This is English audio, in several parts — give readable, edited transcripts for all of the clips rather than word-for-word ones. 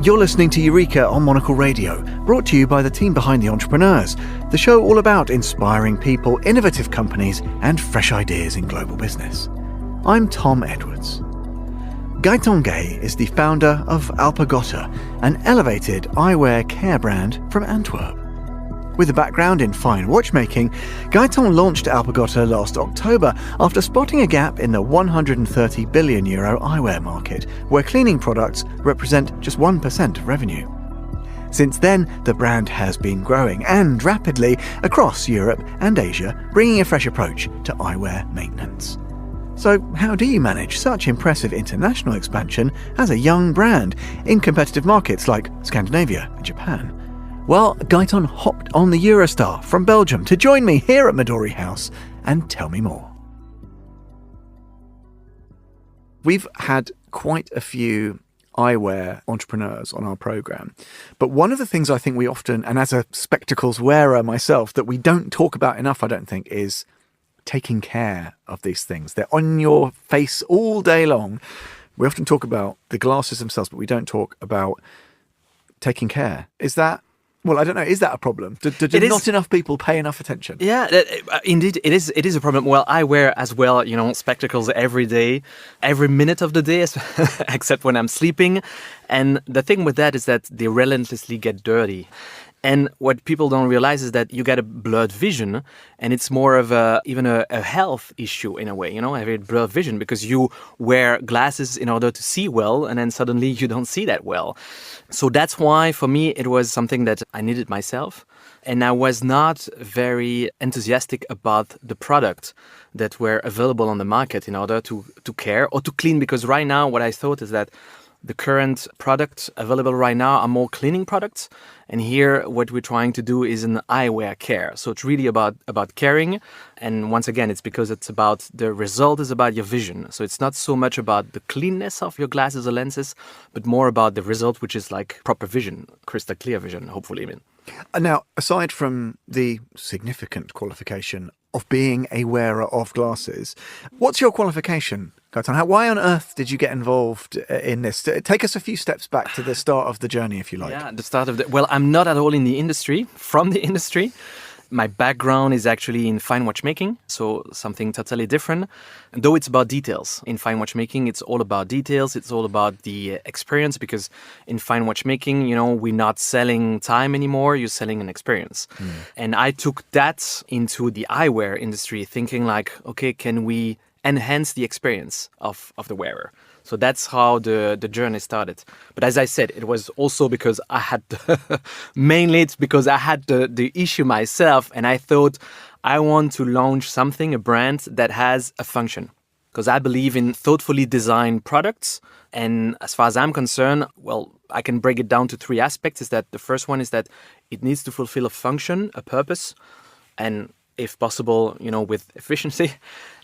You're listening to Eureka on Monocle Radio, brought to you by the team behind The Entrepreneurs, the show all about inspiring people, innovative companies, and fresh ideas in global business. I'm Tom Edwards. Gaëtan Gaye is the founder of Alpagota, an elevated eyewear care brand from Antwerp. With a background in fine watchmaking, Gaëtan launched Alpagota last October after spotting a gap in the €130 billion eyewear market, where cleaning products represent just 1% of revenue. Since then, the brand has been growing, and rapidly, across Europe and Asia, bringing a fresh approach to eyewear maintenance. So how do you manage such impressive international expansion as a young brand in competitive markets like Scandinavia and Japan? Well, Gaëtan hopped on the Eurostar from Belgium to join me here at Midori House and tell me more. We've had quite a few eyewear entrepreneurs on our programme, but one of the things I think we often, and as a spectacles wearer myself, that we don't talk about enough, I don't think, is taking care of these things. They're on your face all day long. We often talk about the glasses themselves, but we don't talk about taking care. Is that... Well, I don't know. Is that a problem? Do not enough people pay enough attention? Yeah, indeed, it is a problem. Well, I wear as well, spectacles every day, every minute of the day, except when I'm sleeping. And the thing with that is that they relentlessly get dirty. And what people don't realize is that you get a blurred vision, and it's more of even a health issue in a way, having blurred vision, because you wear glasses in order to see well, and then suddenly you don't see that well. So that's why, for me, it was something that I needed myself. And I was not very enthusiastic about the product that were available on the market in order to care or to clean, because right now what I thought is that the current products available right now are more cleaning products. And here, what we're trying to do is an eyewear care. So it's really about caring. And once again, it's because it's about the result is about your vision. So it's not so much about the cleanness of your glasses or lenses, but more about the result, which is like proper vision, crystal clear vision, hopefully. Now, aside from the significant qualification of being a wearer of glasses, what's your qualification, Gaëtan? Why on earth did you get involved in this? Take us a few steps back to the start of the journey, if you like. Yeah, the start of well, I'm not at all in the industry, from the industry. My background is actually in fine watchmaking, so something totally different. Though it's about details. In fine watchmaking, it's all about details. It's all about the experience, because in fine watchmaking, we're not selling time anymore. You're selling an experience. And I took that into the eyewear industry, thinking like, okay, can we enhance the experience of the wearer? So that's how the journey started. But as I said, it was also because I had, mainly it's because I had the issue myself, and I thought I want to launch something, a brand that has a function. Because I believe in thoughtfully designed products. And as far as I'm concerned, well, I can break it down to three aspects. Is that the first one is that it needs to fulfill a function, a purpose, and if possible, with efficiency.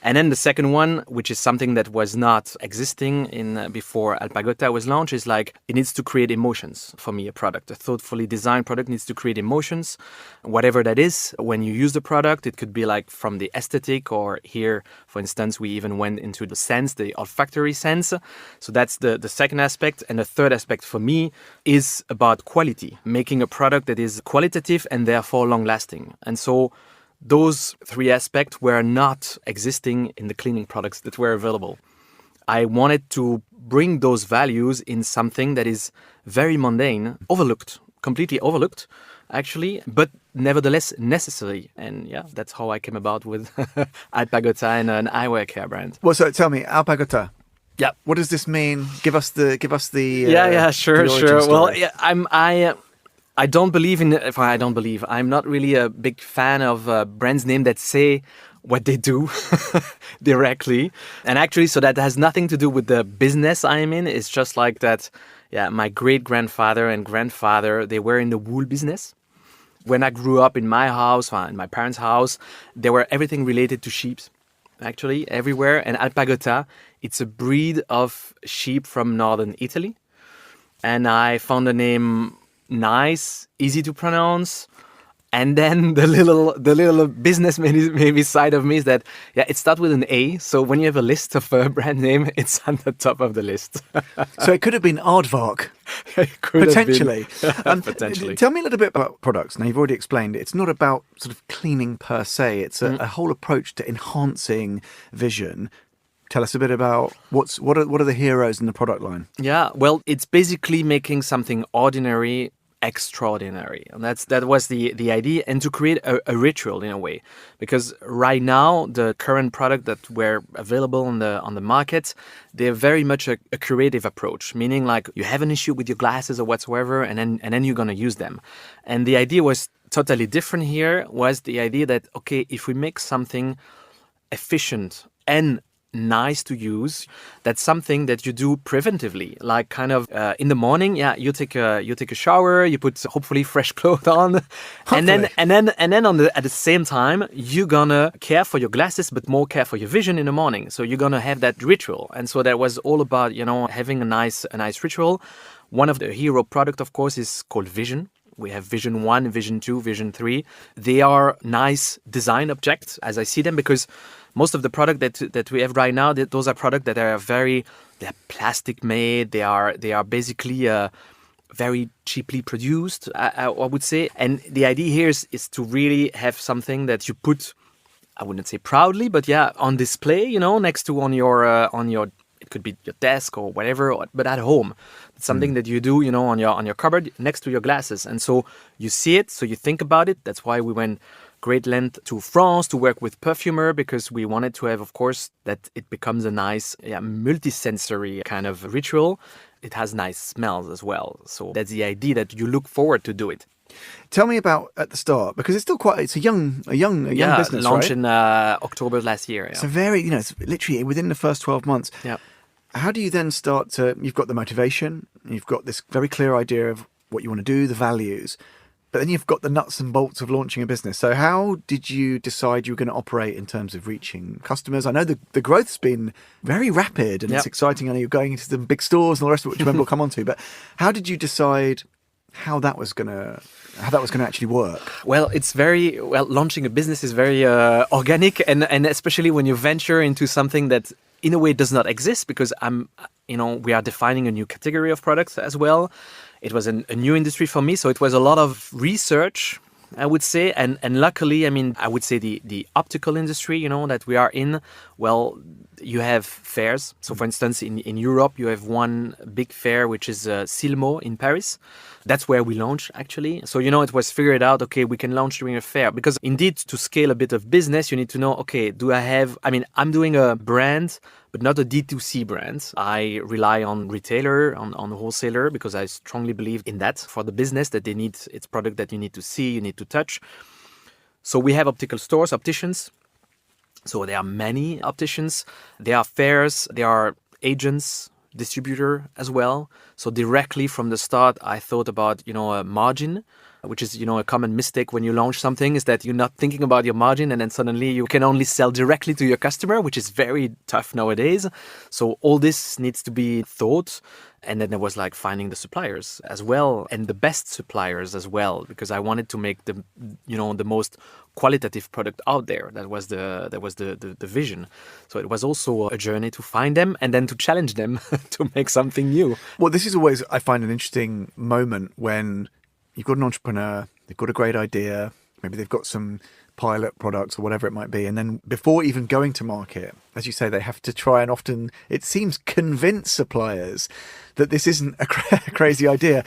And then the second one, which is something that was not existing in before Alpagota was launched, is like it needs to create emotions. For me, a product, a thoughtfully designed product needs to create emotions, whatever that is. When you use the product, it could be like from the aesthetic, or here, for instance, we even went into the sense, the olfactory sense. So that's the second aspect. And the third aspect for me is about quality, making a product that is qualitative and therefore long-lasting. And so those three aspects were not existing in the cleaning products that were available. I wanted to bring those values in something that is very mundane, overlooked, completely overlooked, actually, but nevertheless necessary. And yeah, that's how I came about with Alpagota and an eyewear care brand. Well, so tell me, Alpagota. Yeah. What does this mean? Give us the. Sure. Story. Well, yeah, I don't believe I'm not really a big fan of brands name that say what they do directly. And actually, so that has nothing to do with the business I'm in. It's just like that, yeah, my great-grandfather and grandfather, they were in the wool business. When I grew up in my house, in my parents' house, there were everything related to sheep, actually, everywhere. And Alpagota, it's a breed of sheep from northern Italy. And I found the name nice, easy to pronounce. And then the little business maybe side of me is that, yeah, it starts with an A. So when you have a list of a brand name, it's on the top of the list. So it could have been Aardvark. Could have been. Potentially. Potentially. Tell me a little bit about products. Now, you've already explained it's not about sort of cleaning per se. It's a whole approach to enhancing vision. Tell us a bit about what are the heroes in the product line? Yeah, well, it's basically making something ordinary extraordinary, and that was the idea, and to create a ritual in a way, because right now the current product that were available on the market, they're very much a creative approach, meaning like you have an issue with your glasses or whatsoever, and then you're gonna use them, and the idea was totally different. Here was the idea that okay, if we make something efficient and nice to use, that's something that you do preventively, like kind of in the morning. Yeah, you take a shower, you put hopefully fresh clothes on, and then at the same time you're gonna care for your glasses, but more care for your vision in the morning. So you're gonna have that ritual, and so that was all about having a nice ritual. One of the hero product, of course, is called Vision. We have Vision 1, Vision 2, Vision 3. They are nice design objects as I see them, because most of the product that we have right now, those are products that are they're plastic made. They are basically very cheaply produced, I would say. And the idea here is to really have something that you put, I wouldn't say proudly, but yeah, on display, next to on your it could be your desk or whatever, but at home. It's something that you do, on your cupboard next to your glasses. And so you see it, so you think about it. That's why we went great length to France to work with perfumer, because we wanted to have, of course, that it becomes a nice multi-sensory kind of ritual. It has nice smells as well. So that's the idea, that you look forward to do it. Tell me about at the start, because it's still it's a young business, launched right? in October last year. Yeah. So it's literally within the first 12 months. Yeah. How do you then start to, you've got the motivation, you've got this very clear idea of what you want to do, the values, but then you've got the nuts and bolts of launching a business. So how did you decide you were going to operate in terms of reaching customers? I know the growth's been very rapid and It's exciting. I know you're going into some big stores and all the rest of it, which we'll come on to. But how did you decide how that was going to actually work? Well, launching a business is very organic, and especially when you venture into something that in a way does not exist, because we are defining a new category of products as well. It was a new industry for me, so it was a lot of research, I would say, and luckily, I would say the optical industry, that we are in, well, you have fairs. So for instance, in Europe, you have one big fair, which is Silmo in Paris. That's where we launched, actually. So, it was figured out, okay, we can launch during a fair. Because indeed, to scale a bit of business, you need to know, okay, I'm doing a brand, but not a D2C brand. I rely on retailer, on wholesaler, because I strongly believe in that for the business, that it's product that you need to see, you need to touch. So we have optical stores, opticians. So there are many opticians. There are fairs, there are agents, distributor as well. So directly from the start, I thought about, a margin, which is, a common mistake when you launch something, is that you're not thinking about your margin, and then suddenly you can only sell directly to your customer, which is very tough nowadays. So all this needs to be thought. And then there was like finding the suppliers as well, and the best suppliers as well, because I wanted to make the most qualitative product out there. That was the vision. So it was also a journey to find them and then to challenge them to make something new. Well, this is always, I find, an interesting moment when you've got an entrepreneur, they've got a great idea, maybe they've got some pilot products or whatever it might be, and then before even going to market, as you say, they have to try and often, it seems, convince suppliers that this isn't a crazy idea.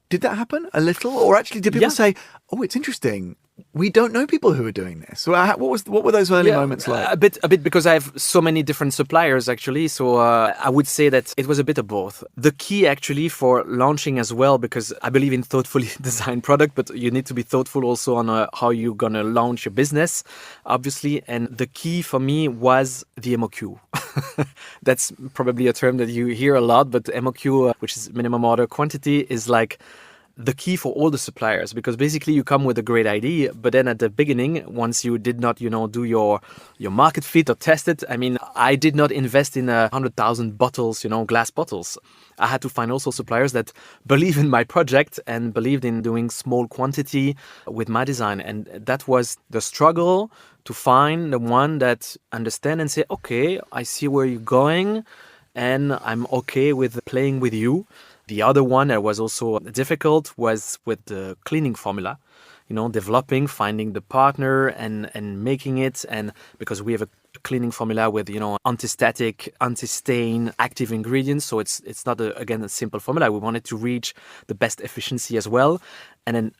Did that happen a little, or actually did people say, "Oh, it's interesting, we don't know people who are doing this"? So what were those early moments like? A bit, because I have so many different suppliers actually. So I would say that it was a bit of both. The key actually for launching as well, because I believe in thoughtfully designed product, but you need to be thoughtful also on how you're gonna launch your business, obviously. And the key for me was the MOQ. That's probably a term that you hear a lot, but MOQ, which is minimum order quantity, is like the key for all the suppliers, because basically you come with a great idea, but then at the beginning, once you did not, do your market fit or test it, I did not invest in 100,000 bottles, glass bottles. I had to find also suppliers that believe in my project and believed in doing small quantity with my design. And that was the struggle, to find the one that understand and say, okay, I see where you're going and I'm okay with playing with you. The other one that was also difficult was with the cleaning formula, developing, finding the partner and making it. And because we have a cleaning formula with, anti-static, anti-stain, active ingredients. So it's not, a simple formula. We wanted to reach the best efficiency as well. And then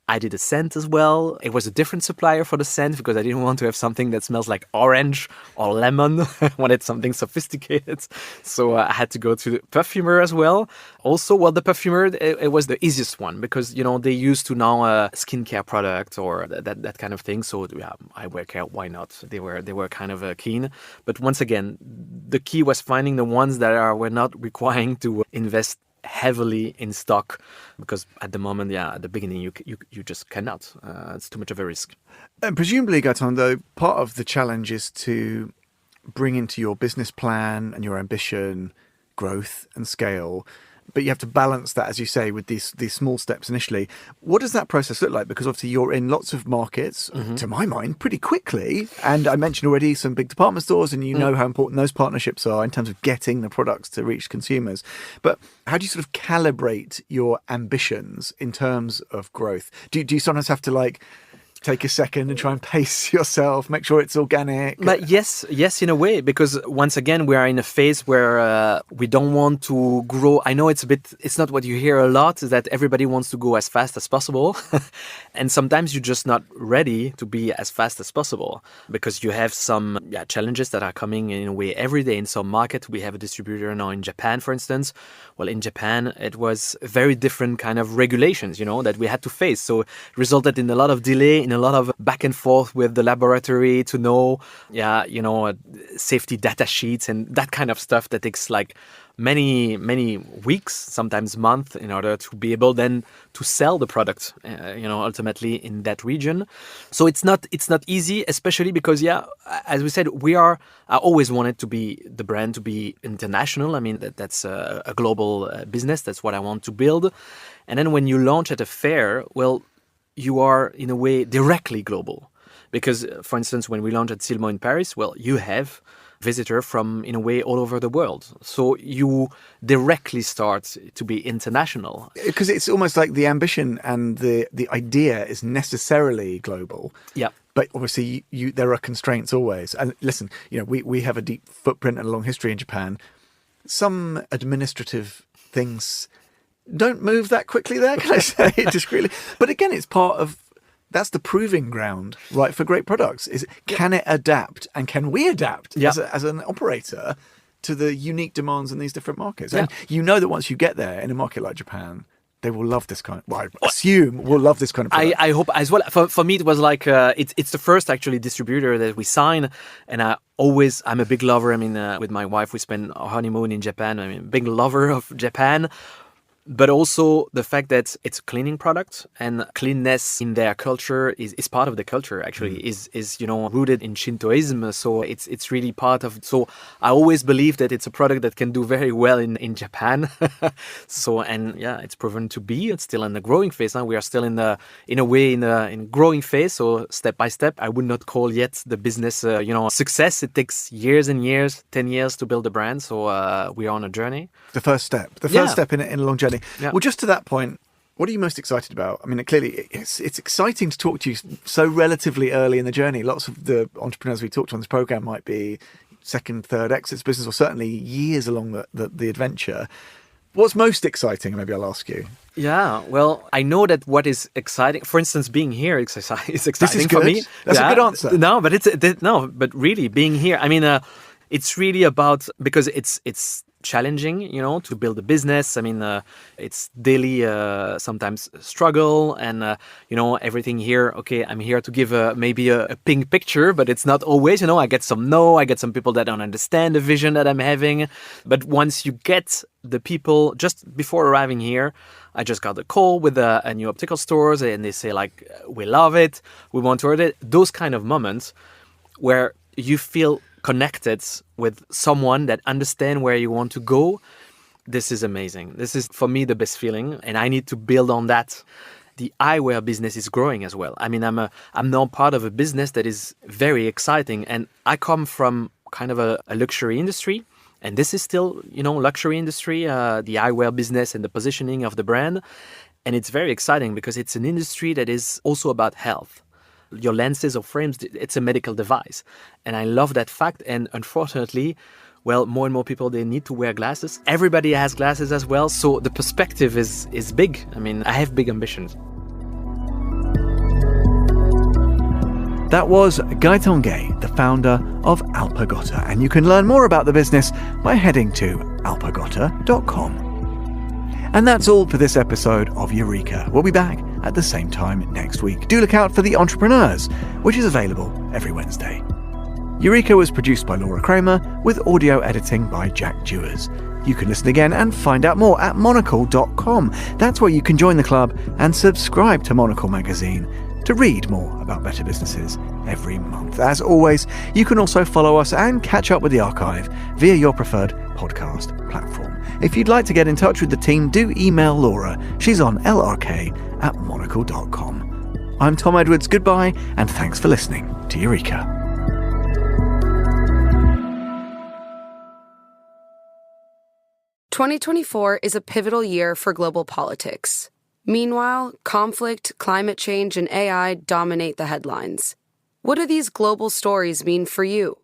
I did a scent as well. It was a different supplier for the scent because I didn't want to have something that smells like orange or lemon. I wanted something sophisticated. So I had to go to the perfumer as well. Also, the perfumer, it was the easiest one because, they used to now a skincare product or that kind of thing. So yeah, eyewear care, why not? They were kind of keen. But once again, the key was finding the ones that were not requiring to invest heavily in stock, because at the moment, at the beginning, you just cannot. It's too much of a risk. And presumably, Gaëtan, though, part of the challenge is to bring into your business plan and your ambition growth and scale, but you have to balance that, as you say, with these small steps initially. What does that process look like? Because obviously you're in lots of markets, to my mind, pretty quickly. And I mentioned already some big department stores, and you know how important those partnerships are in terms of getting the products to reach consumers. But how do you sort of calibrate your ambitions in terms of growth? Do you sometimes have to take a second and try and pace yourself, make sure it's organic? But yes, in a way, because once again, we are in a phase where we don't want to grow. I know it's not what you hear a lot, is that everybody wants to go as fast as possible. And sometimes you're just not ready to be as fast as possible because you have some challenges that are coming in a way every day in some market. We have a distributor now in Japan, for instance. Well, in Japan, it was very different kind of regulations, that we had to face. So it resulted in a lot of delay, in a lot of back and forth with the laboratory to know, safety data sheets and that kind of stuff that takes many, many weeks, sometimes months, in order to be able then to sell the product, ultimately in that region. So it's not easy, especially because, as we said, I always wanted the brand to be international. I mean, that's a global business. That's what I want to build. And then when you launch at a fair, well, you are in a way directly global. Because, for instance, when we launched at Silmo in Paris, well, you have visitor from, in a way, all over the world. So you directly start to be international. Because it's almost like the ambition and the idea is necessarily global. Yeah. But obviously, there are constraints always. And listen, we have a deep footprint and a long history in Japan. Some administrative things don't move that quickly there, can I say it discreetly? But again, it's part of... That's the proving ground, right, for great products. Can it adapt, and can we adapt as an operator to the unique demands in these different markets? And that once you get there in a market like Japan, they will love this kind. I assume will love this kind of product. I hope as well. For me, it was like it's the first actually distributor that we sign, and I'm a big lover. I mean, with my wife, we spent our honeymoon in Japan. I mean, big lover of Japan. But also the fact that it's a cleaning product, and cleanness in their culture is part of the culture, actually, is rooted in Shintoism. So it's really part of... So I always believe that it's a product that can do very well in Japan. It's proven to be. It's still in the growing phase. Now we are still in growing phase. So step by step, I would not call yet the business, success. It takes years and years, 10 years to build a brand. So we are on a journey. The first step in a long journey. Yeah. Well, just to that point, what are you most excited about? I mean, clearly, it's exciting to talk to you so relatively early in the journey. Lots of the entrepreneurs we talked to on this program might be second, third exits business, or certainly years along the adventure. What's most exciting? Maybe I'll ask you. Yeah, well, I know that what is exciting, for instance, being here is exciting this is for me. That's a good answer. But really being here, I mean, it's really about, because it's challenging, to build a business. I mean, it's daily, sometimes struggle, and everything here. Okay, I'm here to give maybe a pink picture, but it's not always. I get some people that don't understand the vision that I'm having. But once you get the people, just before arriving here, I just got a call with a new optical stores, and they say we love it, we want to order it. Those kind of moments where you feel connected with someone that understands where you want to go. This is amazing. This is, for me, the best feeling, and I need to build on that. The eyewear business is growing as well. I mean, I'm now part of a business that is very exciting, and I come from kind of a luxury industry, And this is still, luxury industry, the eyewear business and the positioning of the brand. And it's very exciting because it's an industry that is also about health. Your lenses or frames, it's a medical device. And I love that fact. And unfortunately, well, more and more people, they need to wear glasses. Everybody has glasses as well. So the perspective is big. I mean, I have big ambitions. That was Gaëtan Gaye, the founder of Alpagota, and you can learn more about the business by heading to alpagota.com. And that's all for this episode of Eureka. We'll be back at the same time next week. Do look out for The Entrepreneurs, which is available every Wednesday. Eureka was produced by Laura Kramer with audio editing by Jack Dewars. You can listen again and find out more at monocle.com. That's where you can join the club and subscribe to Monocle magazine to read more about better businesses every month. As always, you can also follow us and catch up with the archive via your preferred podcast platform. If you'd like to get in touch with the team, do email Laura. She's on lrk@monocle.com. I'm Tom Edwards. Goodbye, and thanks for listening to Eureka. "2024 is a pivotal year for global politics. Meanwhile, conflict, climate change, and AI dominate the headlines. What do these global stories mean for you?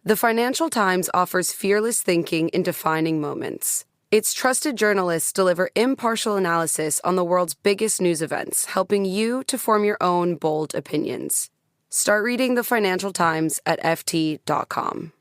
The Financial Times offers fearless thinking in defining moments. Its trusted journalists deliver impartial analysis on the world's biggest news events, helping you to form your own bold opinions. Start reading the Financial Times at ft.com.